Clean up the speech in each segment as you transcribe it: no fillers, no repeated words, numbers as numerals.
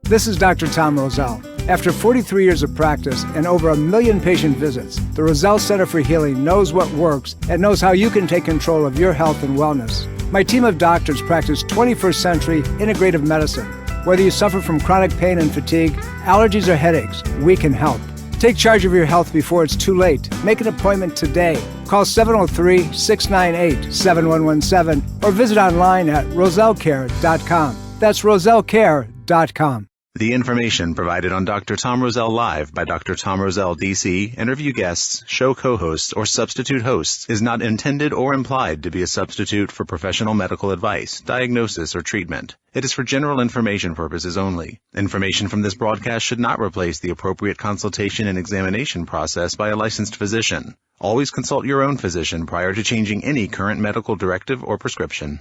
This is Dr. Tom Roselle. After 43 years of practice and over 1 million patient visits, the Roselle Center for Healing knows what works and knows how you can take control of your health and wellness. My team of doctors practice 21st century integrative medicine. Whether you suffer from chronic pain and fatigue, allergies or headaches, we can help. Take charge of your health before it's too late. Make an appointment today. Call 703-698-7117 or visit online at rosellecare.com. That's rosellecare.com. The information provided on Dr. Tom Roselle Live by Dr. Tom Roselle, D.C., interview guests, show co-hosts, or substitute hosts is not intended or implied to be a substitute for professional medical advice, diagnosis, or treatment. It is for general information purposes only. Information from this broadcast should not replace the appropriate consultation and examination process by a licensed physician. Always consult your own physician prior to changing any current medical directive or prescription.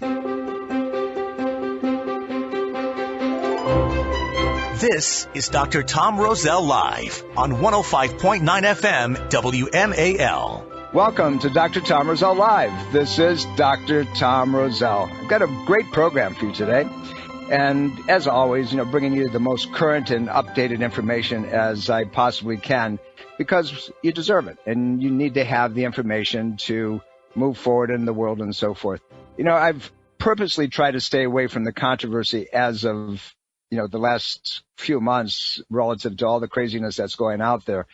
This is Dr. Tom Roselle Live on 105.9 FM WMAL. Welcome to Dr. Tom Roselle Live. This is Dr. Tom Roselle. I've got a great program for you today. And as always, bringing you the most current and updated information as I possibly can, because you deserve it and you need to have the information to move forward in the world and so forth. I've purposely tried to stay away from the controversy as of the last few months relative to all the craziness that's going out there.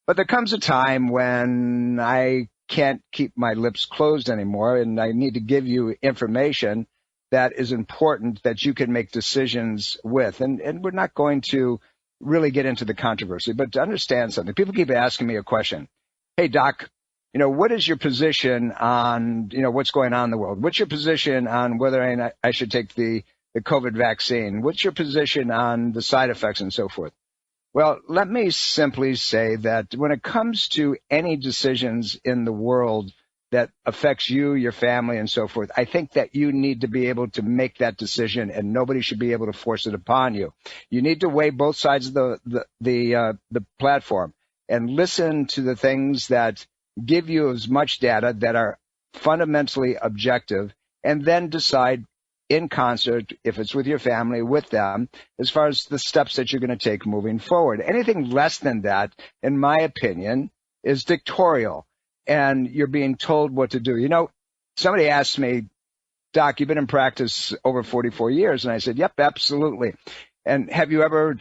But there comes a time when I can't keep my lips closed anymore, and I need to give you information that is important that you can make decisions with. And we're not going to really get into the controversy, but to understand something. People keep asking me a question. Hey, Doc, what is your position on, what's going on in the world? What's your position on whether I should take the COVID vaccine? What's your position on the side effects and so forth? Well, let me simply say that when it comes to any decisions in the world that affects you, your family, and so forth, I think that you need to be able to make that decision, and nobody should be able to force it upon you. You need to weigh both sides of the platform and listen to the things that give you as much data that are fundamentally objective, and then decide in concert, if it's with your family, with them, as far as the steps that you're going to take moving forward. Anything less than that, in my opinion, is dictatorial, and you're being told what to do. Somebody asked me, Doc, you've been in practice over 44 years. And I said, yep, absolutely. And have you ever,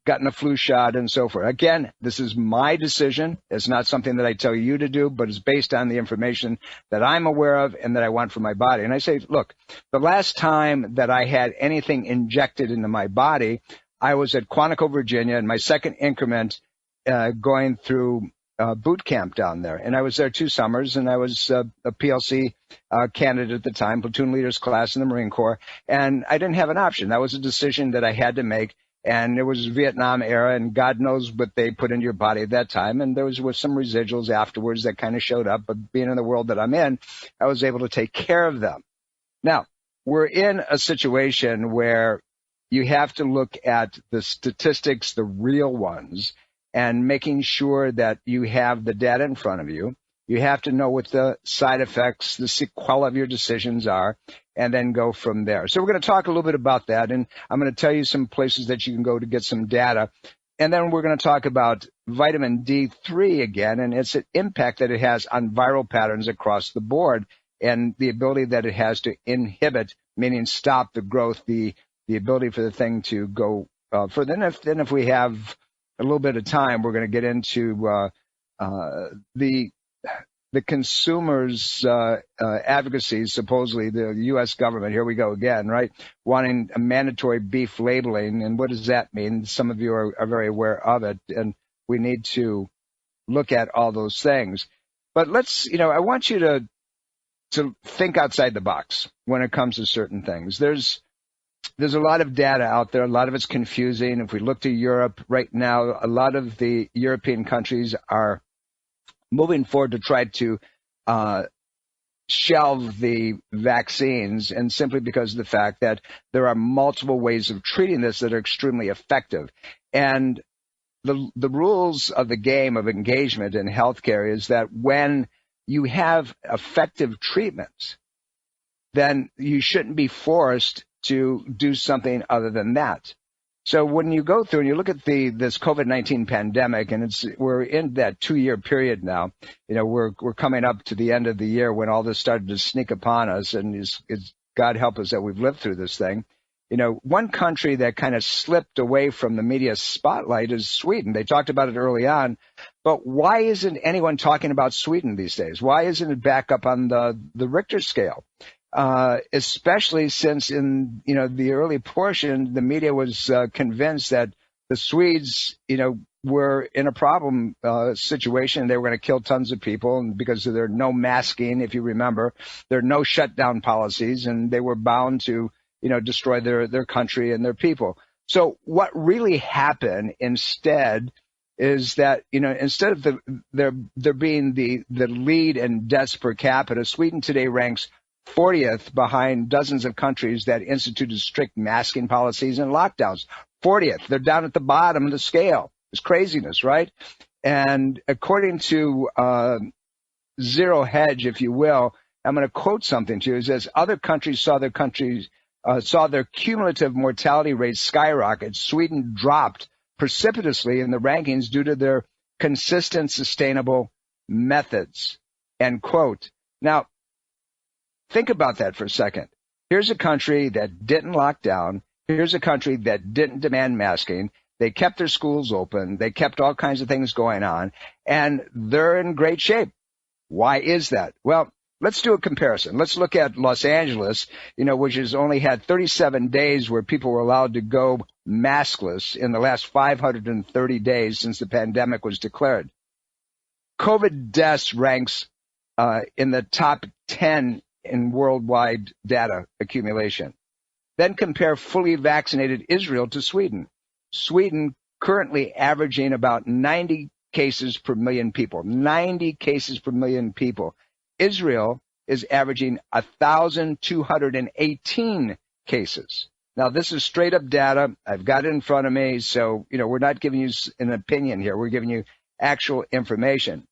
gotten a flu shot and so forth? Again, this is my decision. It's not something that I tell you to do, but it's based on the information that I'm aware of and that I want for my body. And I say, look, the last time that I had anything injected into my body, I was at Quantico, Virginia, in my second increment, going through boot camp down there. And I was there 2 summers, and I was a PLC candidate at the time, platoon leaders class in the Marine Corps, and I didn't have an option. That was a decision that I had to make. And it was Vietnam era, and God knows what they put into your body at that time. And there was some residuals afterwards that kind of showed up. But being in the world that I'm in, I was able to take care of them. Now, we're in a situation where you have to look at the statistics, the real ones, and making sure that you have the data in front of you. You have to know what the side effects, the sequelae of your decisions are, and then go from there. So we're going to talk a little bit about that, and I'm going to tell you some places that you can go to get some data. And then we're going to talk about vitamin D3 again, and its impact that it has on viral patterns across the board, and the ability that it has to inhibit, meaning stop the growth, the ability for the thing to go further. Then if we have a little bit of time, we're going to get into the consumers' advocacy, supposedly the U.S. government, here we go again, right, wanting a mandatory beef labeling. And what does that mean? Some of you are very aware of it, and we need to look at all those things. But let's, I want you to think outside the box when it comes to certain things. There's a lot of data out there. A lot of it's confusing. If we look to Europe right now, a lot of the European countries are moving forward to try to shelve the vaccines, and simply because of the fact that there are multiple ways of treating this that are extremely effective. And the rules of the game of engagement in healthcare is that when you have effective treatments, then you shouldn't be forced to do something other than that. So when you go through and you look at this COVID-19 pandemic, and we're in that 2-year period now, we're coming up to the end of the year when all this started to sneak upon us, and it's God help us that we've lived through this thing. One country that kind of slipped away from the media spotlight is Sweden. They talked about it early on, but why isn't anyone talking about Sweden these days? Why isn't it back up on the Richter scale? Especially since in, the early portion, the media was convinced that the Swedes, were in a problem situation. They were going to kill tons of people, and because of their no masking, if you remember, their no shutdown policies, and they were bound to, destroy their country and their people. So what really happened instead is that, instead of there being the lead in deaths per capita, Sweden today ranks 40th behind dozens of countries that instituted strict masking policies and lockdowns. 40th. They're down at the bottom of the scale. It's craziness, right? And according to Zero Hedge, if you will, I'm going to quote something to you. It says, other countries saw their cumulative mortality rates skyrocket. Sweden dropped precipitously in the rankings due to their consistent, sustainable methods, end quote. Now, think about that for a second. Here's a country that didn't lock down. Here's a country that didn't demand masking. They kept their schools open. They kept all kinds of things going on, and they're in great shape. Why is that? Well, let's do a comparison. Let's look at Los Angeles, which has only had 37 days where people were allowed to go maskless in the last 530 days since the pandemic was declared. COVID deaths ranks in the top 10 in worldwide data accumulation. Then compare fully vaccinated Israel to Sweden. Sweden currently averaging about 90 cases per million people. 90 cases per million people. Israel is averaging 1,218 cases. Now, this is straight up data. I've got it in front of me. So, we're not giving you an opinion here. We're giving you actual information.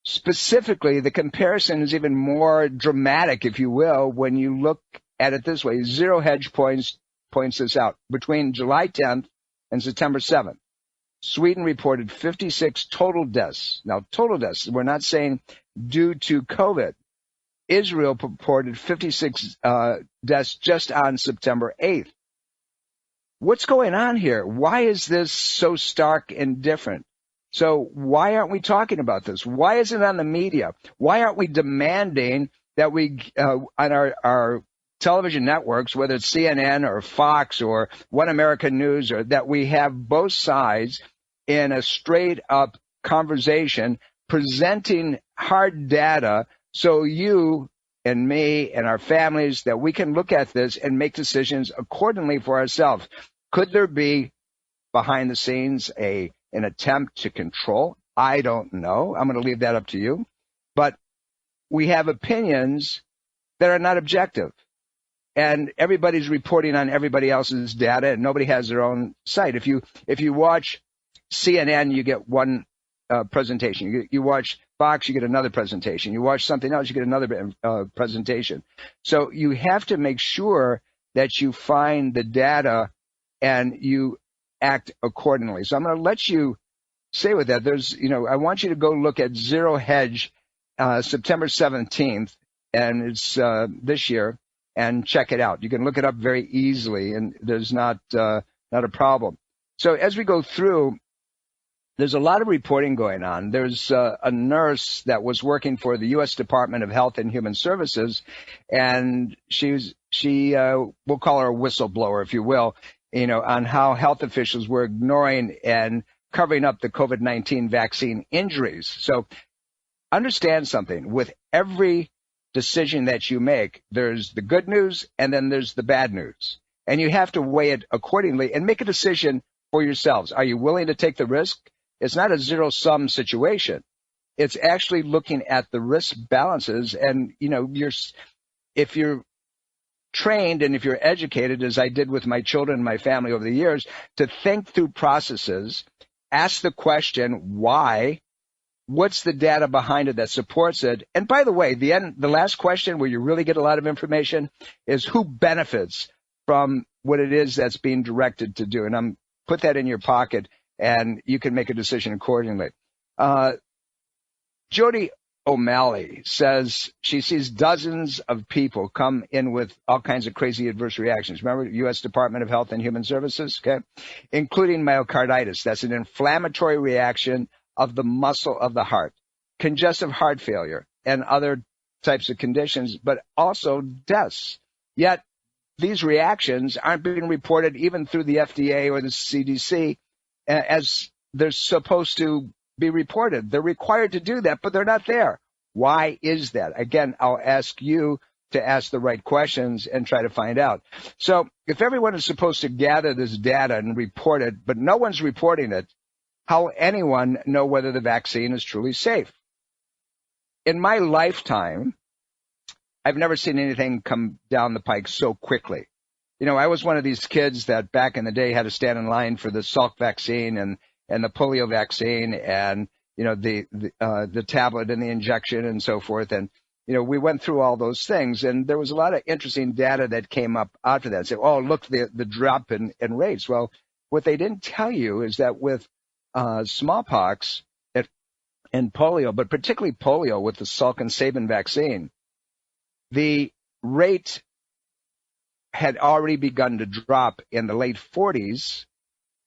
Specifically, the comparison is even more dramatic, if you will, when you look at it this way. Zero Hedge points this out. Between July 10th and September 7th, Sweden reported 56 total deaths. Now, total deaths. We're not saying due to COVID. Israel reported 56 deaths just on September 8th. What's going on here? Why is this so stark and different? So why aren't we talking about this? Why isn't it on the media? Why aren't we demanding that we, on our television networks, whether it's CNN or Fox or One American News, or that we have both sides in a straight up conversation presenting hard data so you and me and our families, that we can look at this and make decisions accordingly for ourselves? Could there be behind the scenes an attempt to control? I don't know. I'm going to leave that up to you. But we have opinions that are not objective. And everybody's reporting on everybody else's data, and nobody has their own site. If you watch CNN, you get one presentation. You watch Fox, you get another presentation. You watch something else, you get another presentation. So you have to make sure that you find the data and you act accordingly. So I'm going to let you say with that. I want you to go look at Zero Hedge, September 17th, and it's this year, and check it out. You can look it up very easily, and there's not a problem. So as we go through, there's a lot of reporting going on. There's a nurse that was working for the U.S. Department of Health and Human Services, and we'll call her a whistleblower, if you will, on how health officials were ignoring and covering up the COVID-19 vaccine injuries. So understand something. With every decision that you make, there's the good news and then there's the bad news. And you have to weigh it accordingly and make a decision for yourselves. Are you willing to take the risk? It's not a zero-sum situation. It's actually looking at the risk balances. And, if you're trained and if you're educated, as I did with my children and my family over the years, to think through processes, ask the question, why? What's the data behind it that supports it? And by the way, the last question where you really get a lot of information is who benefits from what it is that's being directed to do. And I'm put that in your pocket, and you can make a decision accordingly. Jody O'Malley says she sees dozens of people come in with all kinds of crazy adverse reactions. Remember, U.S. Department of Health and Human Services, okay? Including myocarditis. That's an inflammatory reaction of the muscle of the heart, congestive heart failure, and other types of conditions, but also deaths. Yet these reactions aren't being reported even through the FDA or the CDC as they're supposed to be reported. They're required to do that, but they're not there. Why is that? Again, I'll ask you to ask the right questions and try to find out. So if everyone is supposed to gather this data and report it, but no one's reporting it, how will anyone know whether the vaccine is truly safe? In my lifetime, I've never seen anything come down the pike so quickly. You know, I was one of these kids that back in the day had to stand in line for the Salk vaccine and the polio vaccine and, you know, the tablet and the injection and so forth. And, you know, we went through all those things, and there was a lot of interesting data that came up after that. Say, oh, look, the drop in rates. Well, what they didn't tell you is that with smallpox and polio, but particularly polio with the Salk and Sabin vaccine, the rate had already begun to drop in the late 40s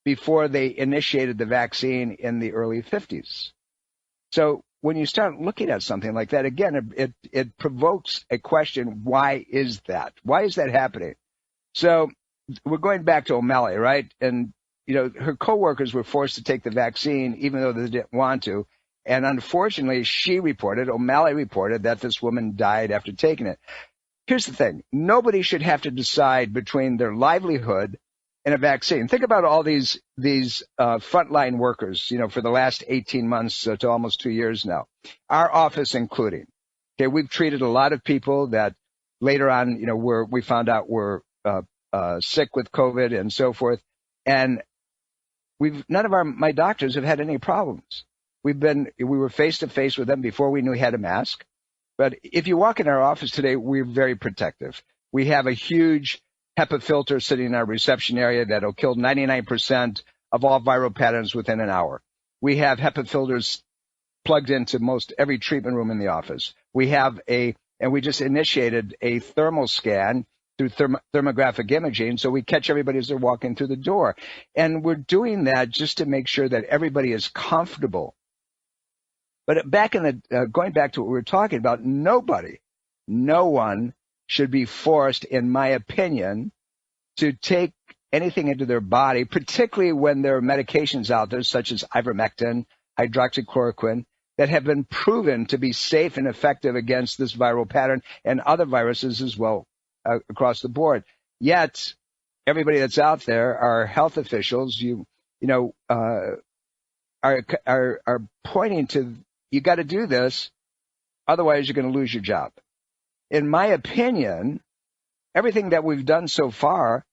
before they initiated the vaccine in the early 50s. So when you start looking at something like that, again, it provokes a question, why is that? Why is that happening? So we're going back to O'Malley, right? And, you know, her coworkers were forced to take the vaccine even though they didn't want to. And unfortunately, O'Malley reported that this woman died after taking it. Here's the thing. Nobody should have to decide between their livelihood and a vaccine. Think about all these frontline workers, you know, for the last 18 months to almost 2 years now, our office including. Okay, we've treated a lot of people that later on, you know, we found out were sick with COVID and so forth. And none of my doctors have had any problems. We were face to face with them before we knew we had a mask. But if you walk in our office today, we're very protective. We have a huge HEPA filter sitting in our reception area that'll kill 99% of all viral pathogens within an hour. We have HEPA filters plugged into most every treatment room in the office. We have and we just initiated a thermal scan through thermographic imaging, so we catch everybody as they're walking through the door. And we're doing that just to make sure that everybody is comfortable. But going back to what we were talking about, no one should be forced, in my opinion, to take anything into their body, particularly when there are medications out there such as ivermectin, hydroxychloroquine, that have been proven to be safe and effective against this viral pattern and other viruses as well across the board. Yet, everybody that's out there, our health officials, are pointing to, you got to do this, otherwise you're going to lose your job. In my opinion, everything that we've done so far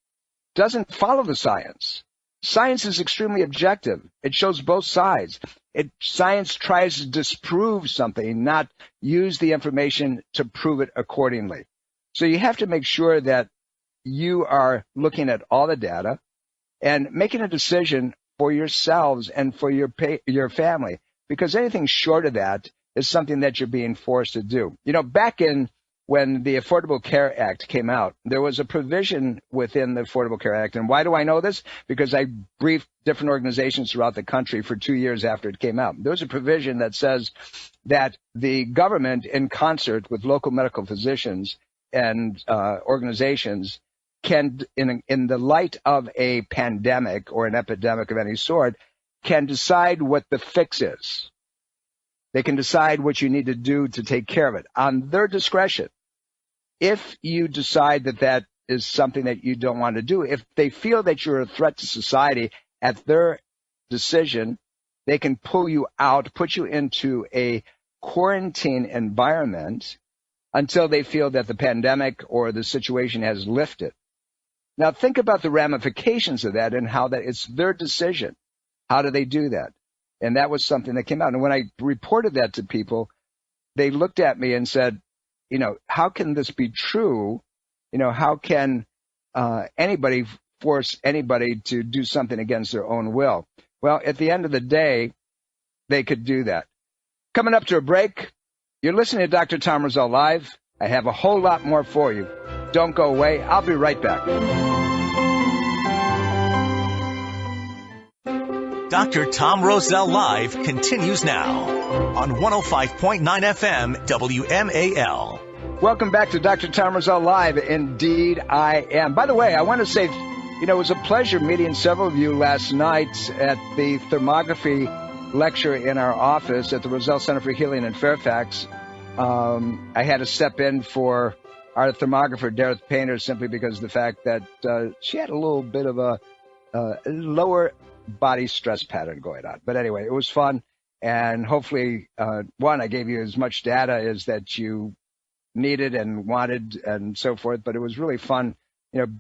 doesn't follow the science. Science is extremely objective. It shows both sides. Science tries to disprove something, not use the information to prove it accordingly. So you have to make sure that you are looking at all the data and making a decision for yourselves and for your family, because anything short of that is something that you're being forced to do. You know, back when the Affordable Care Act came out, there was a provision within the Affordable Care Act. And why do I know this? Because I briefed different organizations throughout the country for 2 years after it came out. There was a provision that says that the government, in concert with local medical physicians and organizations, can, in the light of a pandemic or an epidemic of any sort, can decide what the fix is. They can decide what you need to do to take care of it on their discretion. If you decide that is something that you don't want to do, if they feel that you're a threat to society, at their decision, they can pull you out, put you into a quarantine environment until they feel that the pandemic or the situation has lifted. Now think about the ramifications of that and how that it's their decision. How do they do that? And that was something that came out. And when I reported that to people, they looked at me and said, you know, how can this be true? You know, how can anybody force anybody to do something against their own will. Well, at the end of the day, they could do that. Coming up to a break, you're listening to Dr. Tom Roselle Live. I have a whole lot more for you. Don't go away. I'll be right back. Dr. Tom Roselle Live continues now on 105.9 FM WMAL. Welcome back to Dr. Tom Roselle Live. Indeed, I am. By the way, I want to say, it was a pleasure meeting several of you last night at the thermography lecture in our office at the Roselle Center for Healing in Fairfax. I had to step in for our thermographer, Dareth Painter, simply because of the fact that she had a little bit of a lower body stress pattern going on. But anyway, it was fun. And hopefully, I gave you as much data as that you needed and wanted and so forth. But it was really fun,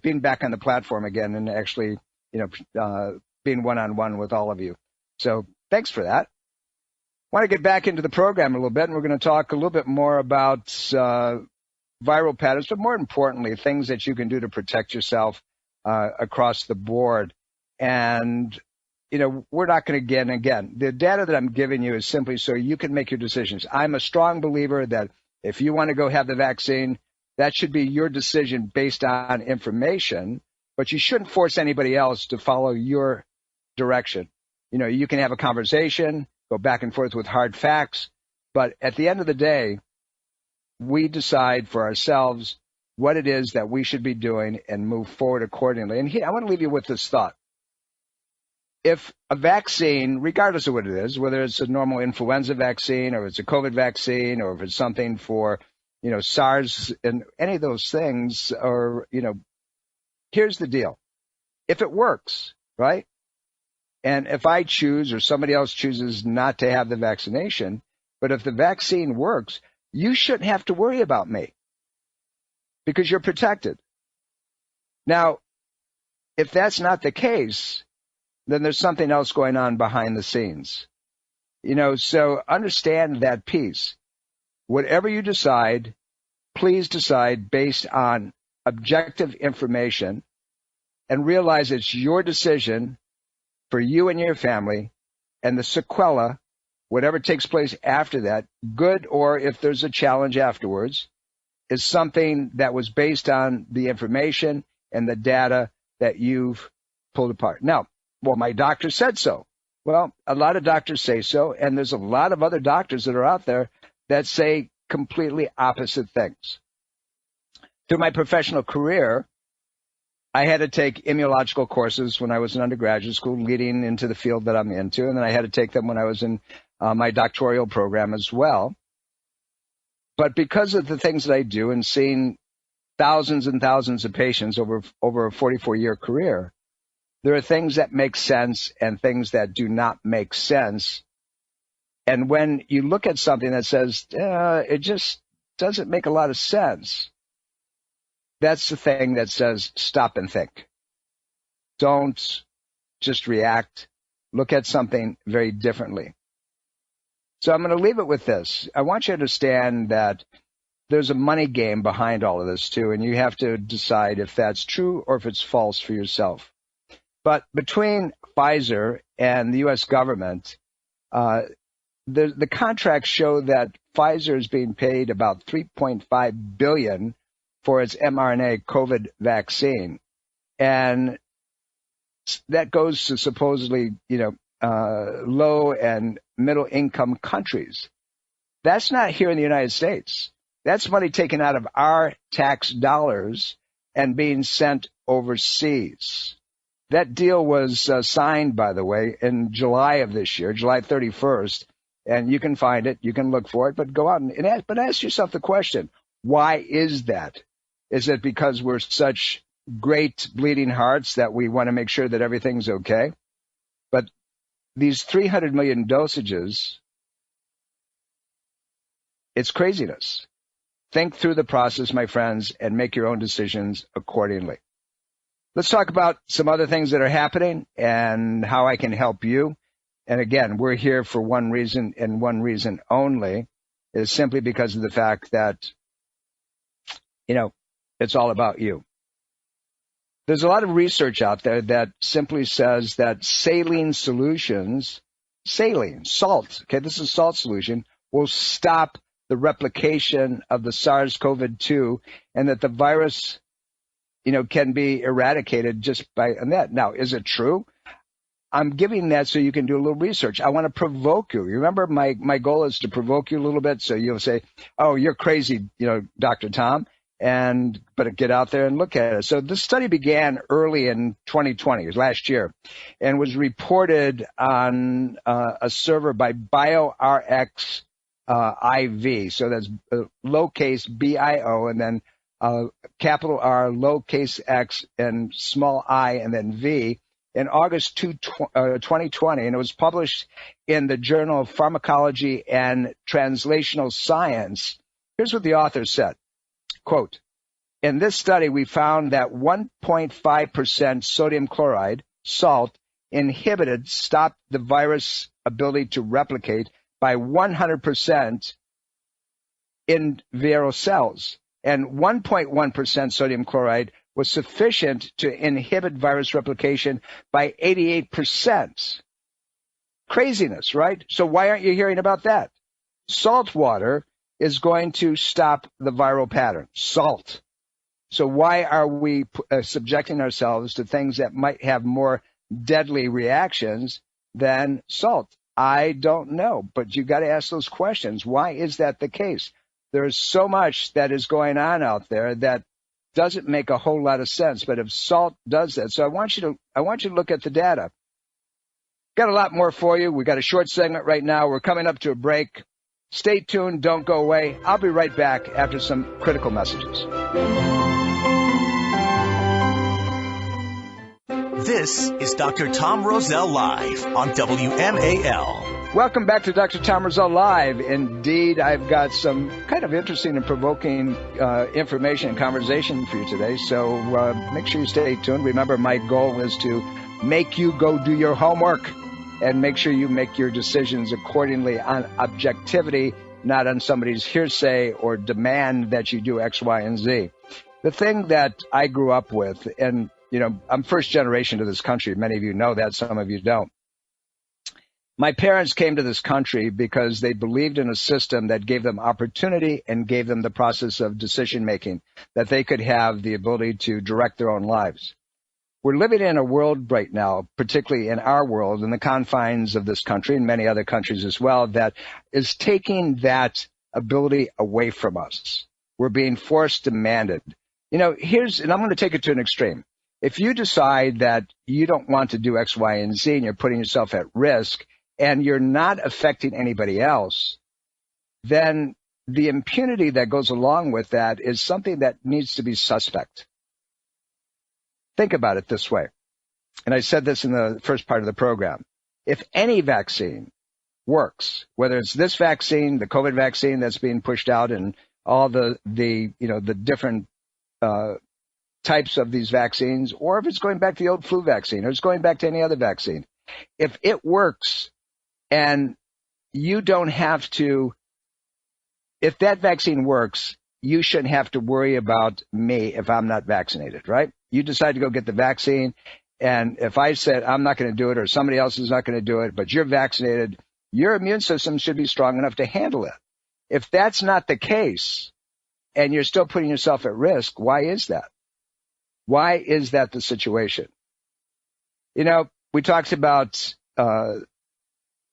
being back on the platform again and actually, being one-on-one with all of you. So thanks for that. I want to get back into the program a little bit, and we're going to talk a little bit more about viral patterns, but more importantly, things that you can do to protect yourself across the board. And, we're not going to again, the data that I'm giving you is simply so you can make your decisions. I'm a strong believer that if you want to go have the vaccine, that should be your decision based on information, but you shouldn't force anybody else to follow your direction. You can have a conversation, go back and forth with hard facts, but at the end of the day, we decide for ourselves what it is that we should be doing and move forward accordingly. And here, I want to leave you with this thought. If a vaccine, regardless of what it is, whether it's a normal influenza vaccine or it's a COVID vaccine or if it's something for, SARS and any of those things, or, here's the deal. If it works, right? And if I choose or somebody else chooses not to have the vaccination, but if the vaccine works, you shouldn't have to worry about me because you're protected. Now, if that's not the case, then there's something else going on behind the scenes. So understand that piece. Whatever you decide, please decide based on objective information and realize it's your decision for you and your family, and the sequela, whatever takes place after that, good or if there's a challenge afterwards, is something that was based on the information and the data that you've pulled apart. Now, my doctor said so. Well, a lot of doctors say so, and there's a lot of other doctors that are out there that say completely opposite things. Through my professional career, I had to take immunological courses when I was in undergraduate school leading into the field that I'm into, and then I had to take them when I was in my doctoral program as well. But because of the things that I do and seeing thousands and thousands of patients over a 44-year career, there are things that make sense and things that do not make sense. And when you look at something that says, it just doesn't make a lot of sense, that's the thing that says stop and think. Don't just react. Look at something very differently. So I'm going to leave it with this. I want you to understand that there's a money game behind all of this too, and you have to decide if that's true or if it's false for yourself. But between Pfizer and the U.S. government, the contracts show that Pfizer is being paid about $3.5 billion for its mRNA COVID vaccine. And that goes to supposedly, low and middle income countries. That's not here in the United States. That's money taken out of our tax dollars and being sent overseas. That deal was signed, by the way, in July of this year, July 31st, and you can find it, you can look for it, but go out and ask yourself the question, why is that? Is it because we're such great bleeding hearts that we want to make sure that everything's okay? But these 300 million dosages, it's craziness. Think through the process, my friends, and make your own decisions accordingly. Let's talk about some other things that are happening and how I can help you. And again, we're here for one reason and one reason only, is simply because of the fact that, it's all about you. There's a lot of research out there that simply says that saline solutions, salt, okay, this is salt solution, will stop the replication of the SARS-CoV-2 and that the virus, can be eradicated just by that. Now, is it true? I'm giving that so you can do a little research. I want to provoke you. Remember, my goal is to provoke you a little bit so you'll say, oh, you're crazy, Dr. Tom. But get out there and look at it. So this study began early in 2020, last year, and was reported on a server by BioRx IV. So that's lowercase BIO and then capital R, lowercase x, and small I, and then V in August 2020. And it was published in the Journal of Pharmacology and Translational Science. Here's what the author said. Quote, in this study, we found that 1.5% sodium chloride, salt, stopped the virus ability to replicate by 100% in viral cells. And 1.1% sodium chloride was sufficient to inhibit virus replication by 88%. Craziness, right? So why aren't you hearing about that? Salt water is going to stop the viral pattern. Salt. So why are we subjecting ourselves to things that might have more deadly reactions than salt? I don't know, but you got to ask those questions. Why is that the case? There's so much that is going on out there that doesn't make a whole lot of sense. But if salt does that, so I want you to look at the data. Got a lot more for you. We got a short segment right now. We're coming up to a break. Stay tuned. Don't go away. I'll be right back after some critical messages. This is Dr. Tom Roselle Live on WMAL. Welcome back to Dr. Tom Roselle Live. Indeed, I've got some kind of interesting and provoking information and conversation for you today. So make sure you stay tuned. Remember, my goal is to make you go do your homework and make sure you make your decisions accordingly on objectivity, not on somebody's hearsay or demand that you do X, Y, and Z. The thing that I grew up with, and I'm first generation to this country. Many of you know that, some of you don't. My parents came to this country because they believed in a system that gave them opportunity and gave them the process of decision making, that they could have the ability to direct their own lives. We're living in a world right now, particularly in our world, in the confines of this country and many other countries as well, that is taking that ability away from us. We're being force demanded. And I'm going to take it to an extreme. If you decide that you don't want to do X, Y, and Z and you're putting yourself at risk and you're not affecting anybody else, then the impunity that goes along with that is something that needs to be suspect. Think about it this way. And I said this in the first part of the program. If any vaccine works, whether it's this vaccine, the COVID vaccine that's being pushed out, and all the different types of these vaccines, or if it's going back to the old flu vaccine, or it's going back to any other vaccine, if it works and you don't have to, if that vaccine works, you shouldn't have to worry about me if I'm not vaccinated, right? You decide to go get the vaccine, and if I said I'm not going to do it or somebody else is not going to do it, but you're vaccinated, your immune system should be strong enough to handle it. If that's not the case and you're still putting yourself at risk, why is that? Why is that the situation? We talked about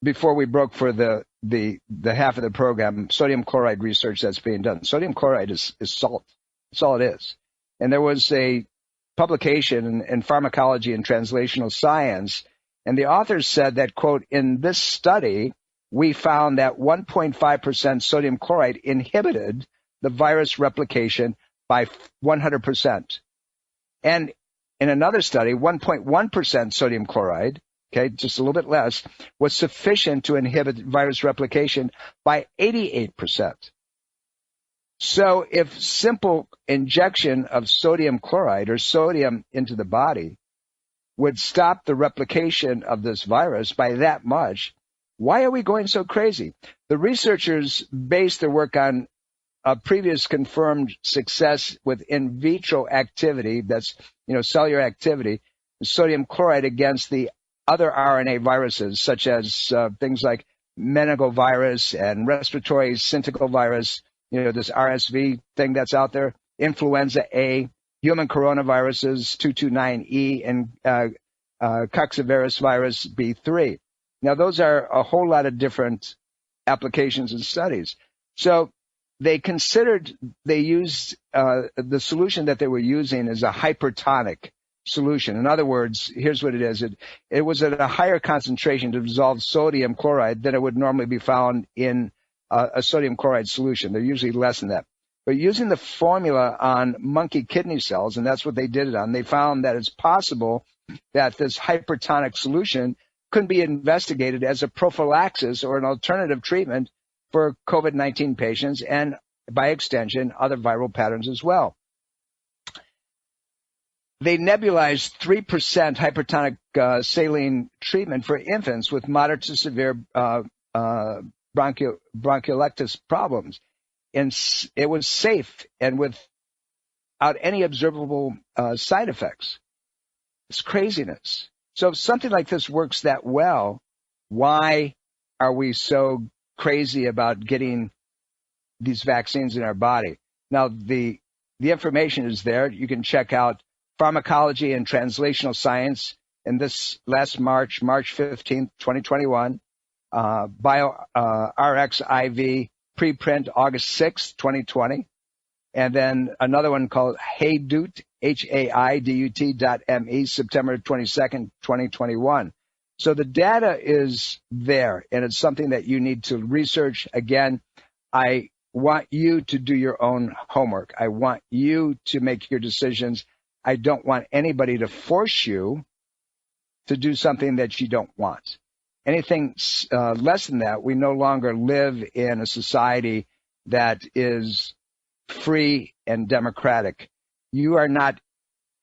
before we broke for the half of the program, sodium chloride research that's being done. Sodium chloride is salt. That's all it is. And there was a publication in Pharmacology and Translational Science, and the authors said that, quote, in this study, we found that 1.5% sodium chloride inhibited the virus replication by 100%. And in another study, 1.1% sodium chloride, okay, just a little bit less, was sufficient to inhibit virus replication by 88%. So if simple injection of sodium chloride or sodium into the body would stop the replication of this virus by that much, why are we going so crazy? The researchers based their work on a previous confirmed success with in vitro activity, that's, cellular activity, sodium chloride against the other RNA viruses, such as things like meningovirus and respiratory syncytial, this RSV thing that's out there, influenza A, human coronaviruses 229E, and coccivirus virus B3. Now, those are a whole lot of different applications and studies. So they used the solution that they were using as a hypertonic solution. In other words, here's what it is. It was at a higher concentration to dissolve sodium chloride than it would normally be found in a sodium chloride solution. They're usually less than that. But using the formula on monkey kidney cells, and that's what they did it on, they found that it's possible that this hypertonic solution could be investigated as a prophylaxis or an alternative treatment for COVID-19 patients and, by extension, other viral patterns as well. They nebulized 3% hypertonic saline treatment for infants with moderate to severe bronchiolitis problems. And it was safe and without any observable side effects. It's craziness. So if something like this works that well, why are we so crazy about getting these vaccines in our body? Now, the information is there. You can check out Pharmacology and Translational Science in this last March 15th, 2021, BioRx IV preprint August 6th, 2020, and then another one called HAIDUT, HAIDUT.me, September 22nd, 2021. So the data is there, and it's something that you need to research. Again, I want you to do your own homework. I want you to make your decisions. I don't want anybody to force you to do something that you don't want. Anything less than that, we no longer live in a society that is free and democratic. You are not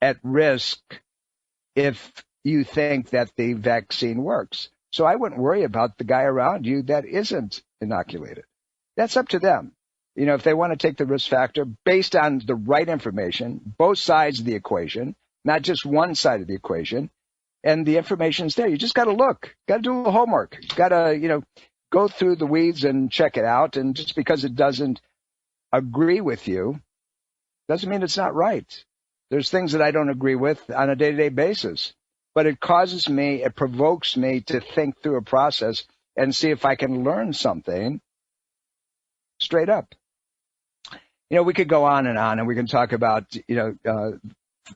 at risk if you think that the vaccine works. So I wouldn't worry about the guy around you that isn't inoculated. That's up to them. If they want to take the risk factor based on the right information, both sides of the equation, not just one side of the equation, and the information's there. You just got to look, got to do the homework, got to, go through the weeds and check it out. And just because it doesn't agree with you doesn't mean it's not right. There's things that I don't agree with on a day-to-day basis, but it provokes me to think through a process and see if I can learn something straight up. We could go on, and we can talk about,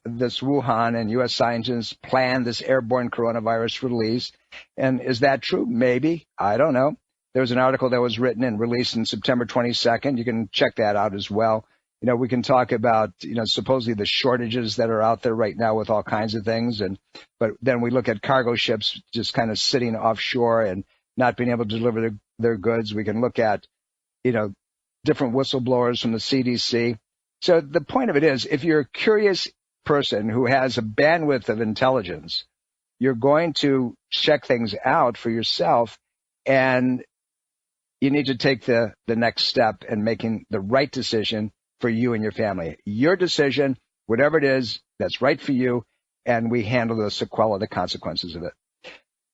this Wuhan and U.S. scientists planned this airborne coronavirus release. And is that true? Maybe. I don't know. There was an article that was written and released on September 22nd. You can check that out as well. We can talk about, supposedly the shortages that are out there right now with all kinds of things. But then we look at cargo ships just kind of sitting offshore and not being able to deliver their goods. We can look at, different whistleblowers from the CDC. So the point of it is, if you're a curious person who has a bandwidth of intelligence, you're going to check things out for yourself, and you need to take the next step in making the right decision for you and your family. Your decision, whatever it is, that's right for you, and we handle the sequela, the consequences of it. I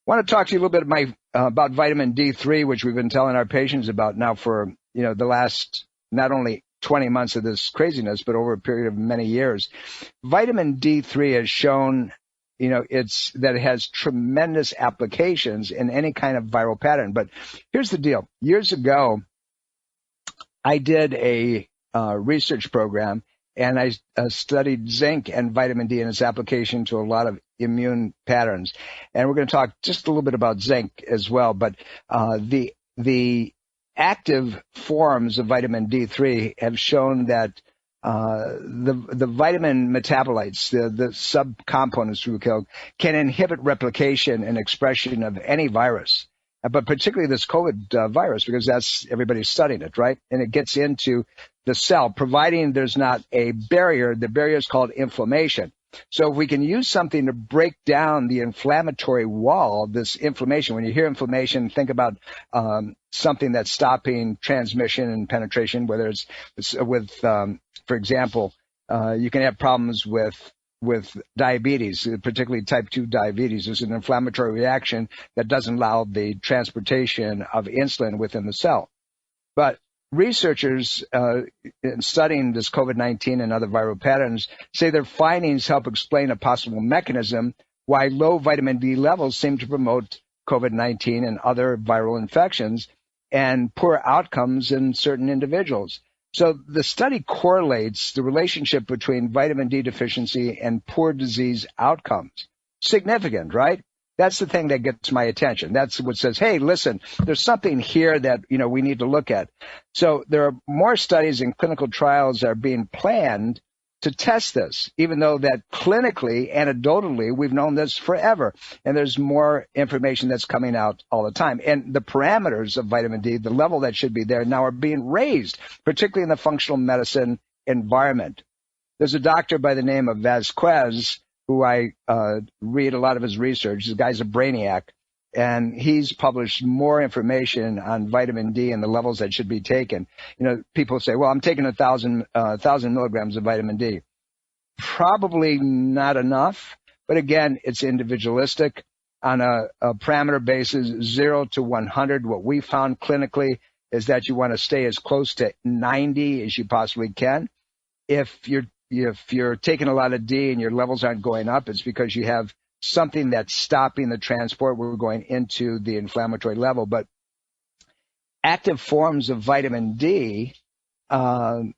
want to talk to you a little bit about vitamin D3, which we've been telling our patients about now for the last not only 20 months of this craziness, but over a period of many years. Vitamin D3 has shown, that it has tremendous applications in any kind of viral pattern. But here's the deal. Years ago, I did a research program, and I studied zinc and vitamin D and its application to a lot of immune patterns. And we're going to talk just a little bit about zinc as well. But the active forms of vitamin D3 have shown that the vitamin metabolites, the subcomponents can inhibit replication and expression of any virus, but particularly this COVID virus, because that's everybody's studying it, right? And it gets into the cell, providing there's not a barrier. The barrier is called inflammation. So if we can use something to break down the inflammatory wall, this inflammation, when you hear inflammation, think about something that's stopping transmission and penetration, whether it's with, for example, you can have problems with diabetes, particularly type 2 diabetes. There's an inflammatory reaction that doesn't allow the transportation of insulin within the cell. But researchers in studying this COVID-19 and other viral patterns say their findings help explain a possible mechanism why low vitamin D levels seem to promote COVID-19 and other viral infections and poor outcomes in certain individuals. So the study correlates the relationship between vitamin D deficiency and poor disease outcomes. Significant, right? That's the thing that gets my attention. That's what says, hey, listen, there's something here that, we need to look at. So there are more studies and clinical trials that are being planned to test this, even though that clinically, anecdotally, we've known this forever. And there's more information that's coming out all the time. And the parameters of vitamin D, the level that should be there now are being raised, particularly in the functional medicine environment. There's a doctor by the name of Vasquez, who I read a lot of his research. The guy's a brainiac, and he's published more information on vitamin D and the levels that should be taken. People say, well, I'm taking 1,000 milligrams of vitamin D. Probably not enough, but again, it's individualistic. On a parameter basis, 0 to 100, what we found clinically is that you want to stay as close to 90 as you possibly can. If you're taking a lot of D and your levels aren't going up, it's because you have something that's stopping the transport. We're going into the inflammatory level. But active forms of vitamin D can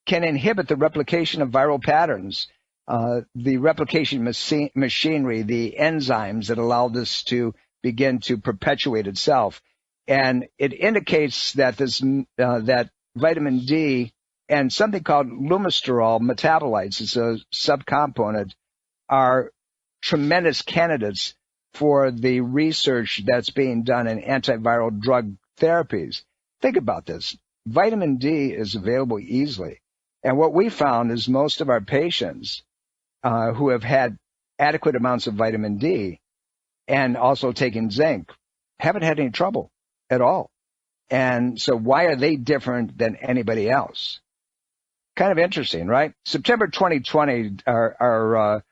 inhibit the replication of viral patterns, the replication machinery, the enzymes that allow this to begin to perpetuate itself. And it indicates that that vitamin D and something called lumisterol metabolites, it's a subcomponent, are tremendous candidates for the research that's being done in antiviral drug therapies. Think about this. Vitamin D is available easily. And what we found is most of our patients who have had adequate amounts of vitamin D and also taking zinc haven't had any trouble at all. And so why are they different than anybody else? Kind of interesting, right? September 2020, our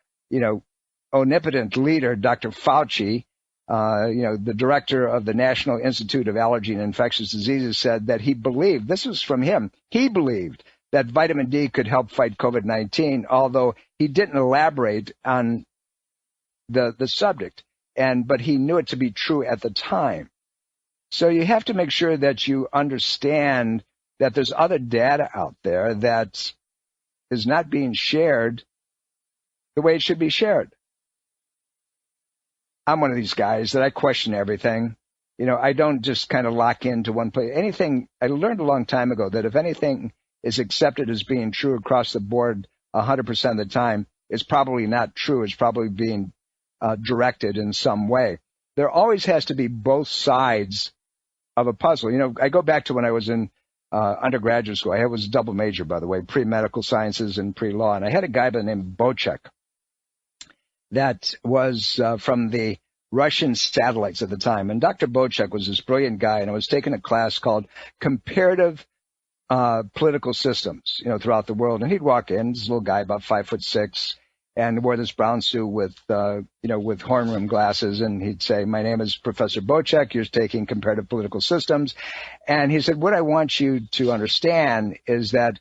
omnipotent leader, Dr. Fauci, the director of the National Institute of Allergy and Infectious Diseases, said that he believed, this was from him, he believed that vitamin D could help fight COVID-19, although he didn't elaborate on the subject, but he knew it to be true at the time. So you have to make sure that you understand that there's other data out there that is not being shared the way it should be shared. I'm one of these guys that I question everything. I don't just kind of lock into one place. Anything, I learned a long time ago that if anything is accepted as being true across the board 100% of the time, it's probably not true. It's probably being directed in some way. There always has to be both sides of a puzzle. I go back to when I was in undergraduate school. I was a double major, by the way, pre-medical sciences and pre-law. And I had a guy by the name of Bochek that was from the Russian satellites at the time. And Dr. Bochek was this brilliant guy, and I was taking a class called Comparative Political Systems, throughout the world. And he'd walk in, this little guy about 5'6", and wore this brown suit with horn rim glasses. And he'd say, my name is Professor Bochek. You're taking comparative political systems. And he said, what I want you to understand is that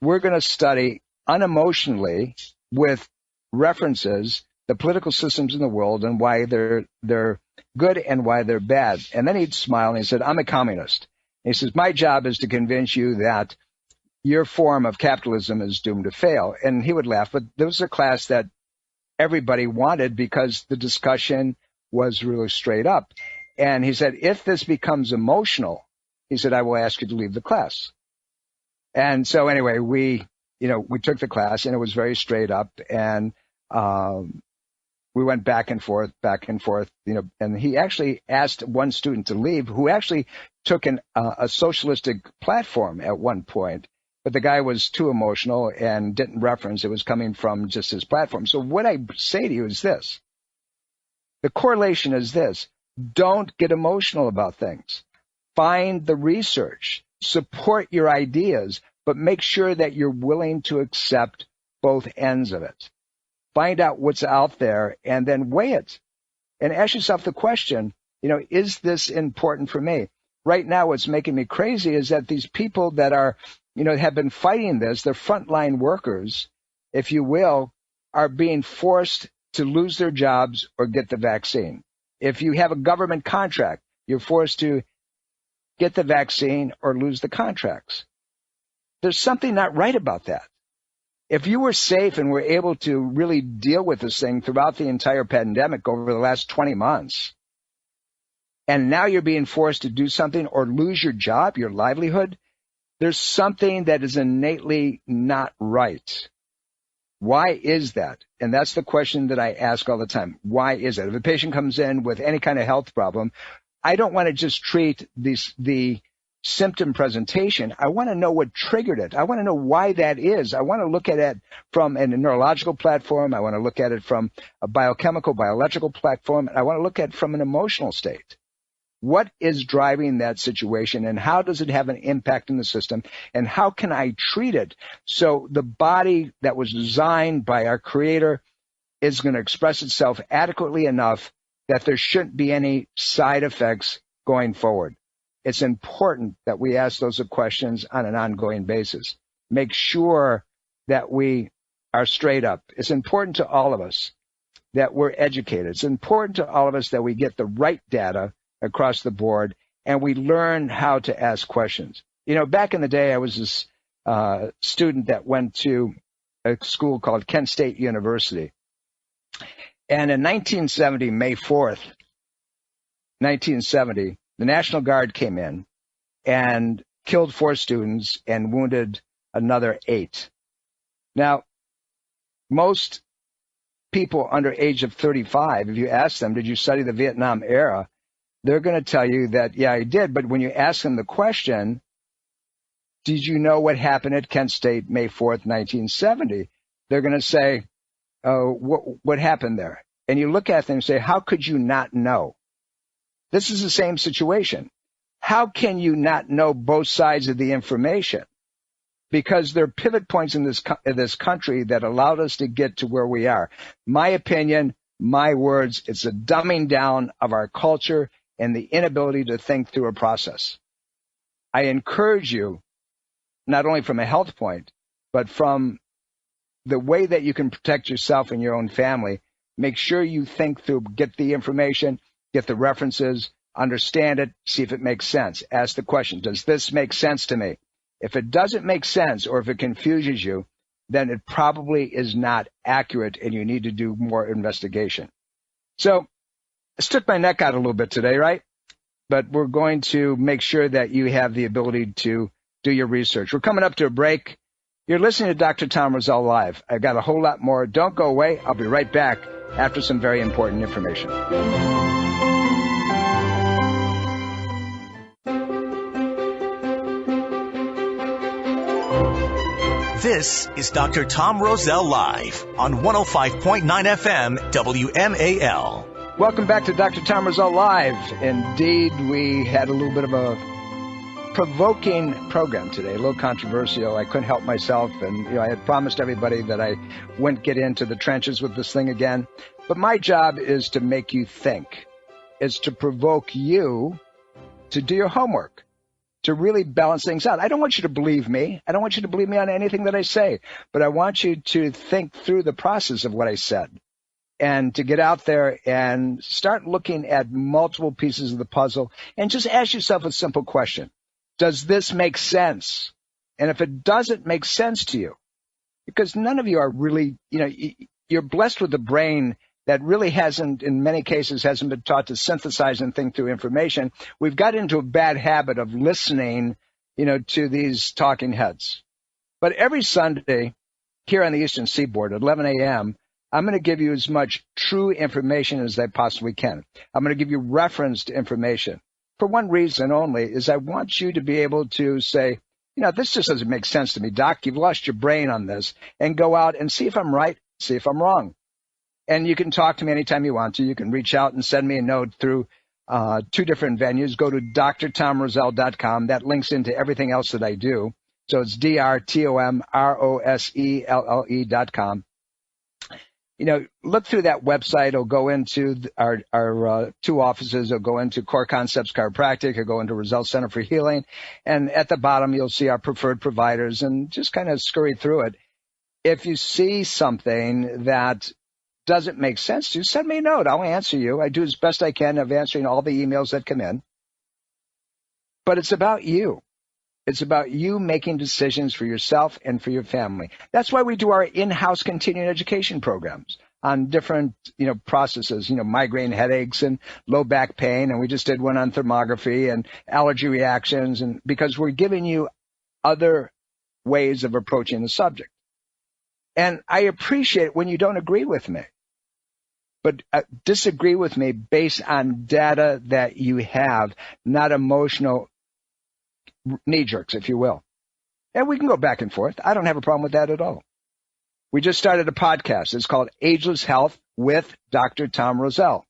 we're going to study unemotionally with references the political systems in the world and why they're good and why they're bad. And then he'd smile and he said, I'm a communist. And he says, my job is to convince you that your form of capitalism is doomed to fail. And he would laugh, but there was a class that everybody wanted because the discussion was really straight up. And he said, if this becomes emotional, he said, I will ask you to leave the class. And so anyway, we took the class, and it was very straight up, and we went back and forth, and he actually asked one student to leave who actually took a socialistic platform at one point. but the guy was too emotional and didn't reference it was coming from just his platform. So what I say to you is this. The correlation is this. Don't get emotional about things. Find the research. Support your ideas, but make sure that you're willing to accept both ends of it. Find out what's out there and then weigh it. And ask yourself the question, is this important for me? Right now, what's making me crazy is that these people that are, have been fighting this, they're frontline workers, if you will, are being forced to lose their jobs or get the vaccine. If you have a government contract, you're forced to get the vaccine or lose the contracts. There's something not right about that. If you were safe and were able to really deal with this thing throughout the entire pandemic over the last 20 months, and now you're being forced to do something or lose your job, your livelihood, there's something that is innately not right. Why is that? And that's the question that I ask all the time. Why is it? If a patient comes in with any kind of health problem, I don't want to just treat the symptom presentation. I want to know what triggered it. I want to know why that is. I want to look at it from a neurological platform. I want to look at it from a biochemical, bioelectrical platform. And I want to look at it from an emotional state. What is driving that situation, and how does it have an impact in the system, and how can I treat it so the body that was designed by our Creator is going to express itself adequately enough that there shouldn't be any side effects going forward. It's important that we ask those questions on an ongoing basis. Make sure that we are straight up. It's important to all of us that we're educated. It's important to all of us that we get the right data across the board and we learn how to ask questions. Back in the day, I was this student that went to a school called Kent State University. And in 1970, May 4th, 1970, the National Guard came in and killed 4 students and wounded another 8. Now, most people under age of 35, if you ask them, did you study the Vietnam era? They're going to tell you that, yeah, I did. But when you ask them the question, did you know what happened at Kent State May 4th, 1970? They're going to say, oh, what happened there? And you look at them and say, how could you not know? This is the same situation. How can you not know both sides of the information? Because there are pivot points in this country that allowed us to get to where we are. My opinion, my words, it's a dumbing down of our culture and the inability to think through a process. I encourage you, not only from a health point, but from the way that you can protect yourself and your own family, make sure you think through, get the information, get the references, understand it, see if it makes sense. Ask the question, does this make sense to me? If it doesn't make sense or if it confuses you, then it probably is not accurate and you need to do more investigation. So I stuck my neck out a little bit today, right? But we're going to make sure that you have the ability to do your research. We're coming up to a break. You're listening to Dr. Tom Roselle Live. I've got a whole lot more. Don't go away. I'll be right back after some very important information. This is Dr. Tom Roselle Live on 105.9 FM WMAL. Welcome back to Dr. Tom Roselle Live. Indeed, we had a little bit of a provoking program today, a little controversial. I couldn't help myself, and I had promised everybody that I wouldn't get into the trenches with this thing again. But my job is to make you think. It's to provoke you to do your homework, to really balance things out. I don't want you to believe me. I don't want you to believe me on anything that I say, but I want you to think through the process of what I said and to get out there and start looking at multiple pieces of the puzzle and just ask yourself a simple question. Does this make sense? And if it doesn't make sense to you, because none of you are really, you're blessed with a brain that really hasn't, in many cases, hasn't been taught to synthesize and think through information. We've got into a bad habit of listening, to these talking heads. But every Sunday here on the Eastern Seaboard at 11 a.m., I'm going to give you as much true information as I possibly can. I'm going to give you referenced information. For one reason only, is I want you to be able to say, this just doesn't make sense to me, Doc. You've lost your brain on this, and go out and see if I'm right, see if I'm wrong. And you can talk to me anytime you want to. You can reach out and send me a note through 2 different venues. Go to drtomroselle.com. That links into everything else that I do. So it's drtomroselle.com. Look through that website. It'll go into our 2 offices. It'll go into Core Concepts Chiropractic. It'll go into Roselle Center for Healing. And at the bottom, you'll see our preferred providers, and just kind of scurry through it. If you see something that doesn't make sense to you, send me a note. I'll answer you. I do as best I can of answering all the emails that come in. But it's about you. It's about you making decisions for yourself and for your family. That's why we do our in-house continuing education programs on different, processes, migraine headaches and low back pain. And we just did one on thermography and allergy reactions. And because we're giving you other ways of approaching the subject. And I appreciate it when you don't agree with me, but disagree with me based on data that you have, not emotional knee jerks, if you will. And we can go back and forth. I don't have a problem with that at all. We just started a podcast. It's called Ageless Health with Dr. Tom Roselle.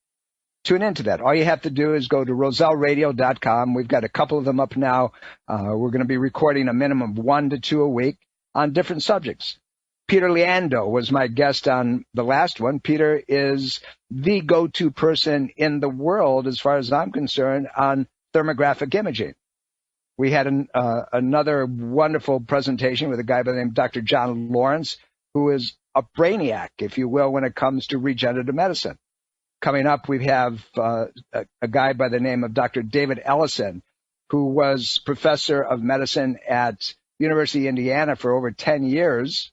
Tune into that. All you have to do is go to roselleradio.com. We've got a couple of them up now. We're going to be recording a minimum of 1 to 2 a week on different subjects. Peter Leando was my guest on the last one. Peter is the go-to person in the world, as far as I'm concerned, on thermographic imaging. We had another wonderful presentation with a guy by the name of Dr. John Lawrence, who is a brainiac, if you will, when it comes to regenerative medicine. Coming up, we have a guy by the name of Dr. David Ellison, who was professor of medicine at University of Indiana for over 10 years,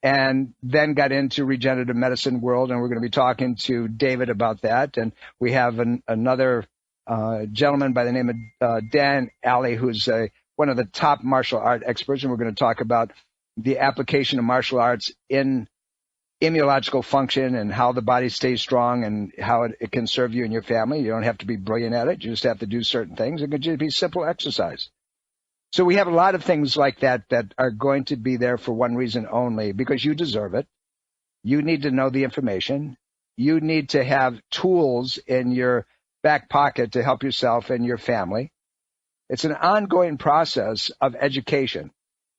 and then got into regenerative medicine world, and we're going to be talking to David about that. And we have another gentleman by the name of Dan Alley, who's one of the top martial art experts, and we're going to talk about the application of martial arts in immunological function and how the body stays strong and how it can serve you and your family. You don't have to be brilliant at it. You just have to do certain things. It could just be simple exercise. So we have a lot of things like that are going to be there for one reason only, because you deserve it. You need to know the information. You need to have tools in your back pocket to help yourself and your family. It's an ongoing process of education.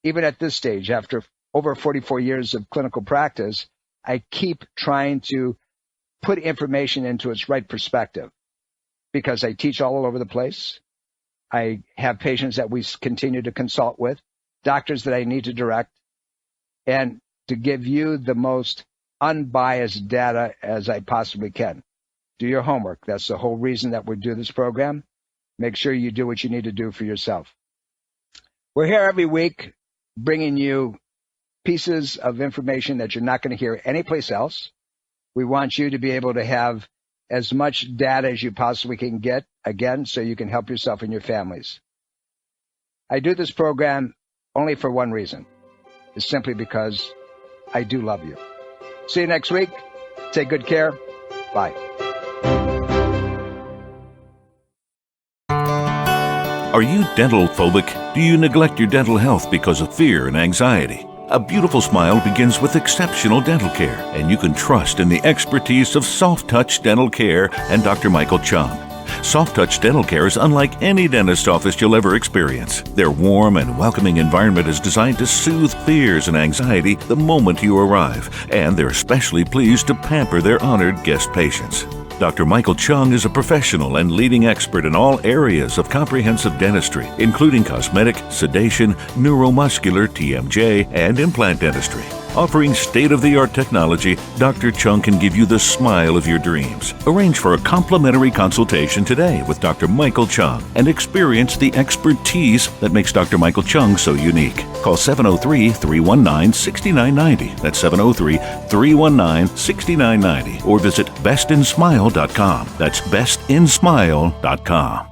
Even at this stage, after over 44 years of clinical practice, I keep trying to put information into its right perspective, because I teach all over the place. I have patients that we continue to consult with, doctors that I need to direct, and to give you the most unbiased data as I possibly can. Do your homework. That's the whole reason that we do this program. Make sure you do what you need to do for yourself. We're here every week bringing you pieces of information that you're not going to hear anyplace else. We want you to be able to have as much data as you possibly can get, again, so you can help yourself and your families. I do this program only for one reason. It's simply because I do love you. See you next week. Take good care. Bye. Are you dental phobic? Do you neglect your dental health because of fear and anxiety? A beautiful smile begins with exceptional dental care, and you can trust in the expertise of Soft Touch Dental Care and Dr. Michael Chung. Soft Touch Dental Care is unlike any dentist office you'll ever experience. Their warm and welcoming environment is designed to soothe fears and anxiety the moment you arrive, and they're especially pleased to pamper their honored guest patients. Dr. Michael Chung is a professional and leading expert in all areas of comprehensive dentistry, including cosmetic, sedation, neuromuscular, TMJ, and implant dentistry. Offering state-of-the-art technology, Dr. Chung can give you the smile of your dreams. Arrange for a complimentary consultation today with Dr. Michael Chung and experience the expertise that makes Dr. Michael Chung so unique. Call 703-319-6990. That's 703-319-6990. Or visit bestinsmile.com. That's bestinsmile.com.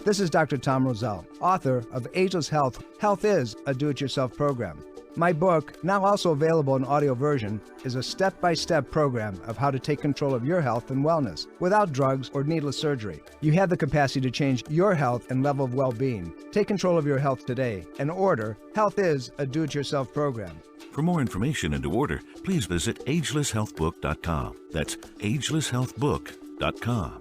This is Dr. Tom Roselle, author of Ageless Health. Health is a do-it-yourself program. My book, now also available in audio version, is a step-by-step program of how to take control of your health and wellness without drugs or needless surgery. You have the capacity to change your health and level of well-being. Take control of your health today and order Health is a Do-It-Yourself program. For more information and to order, please visit agelesshealthbook.com. That's agelesshealthbook.com.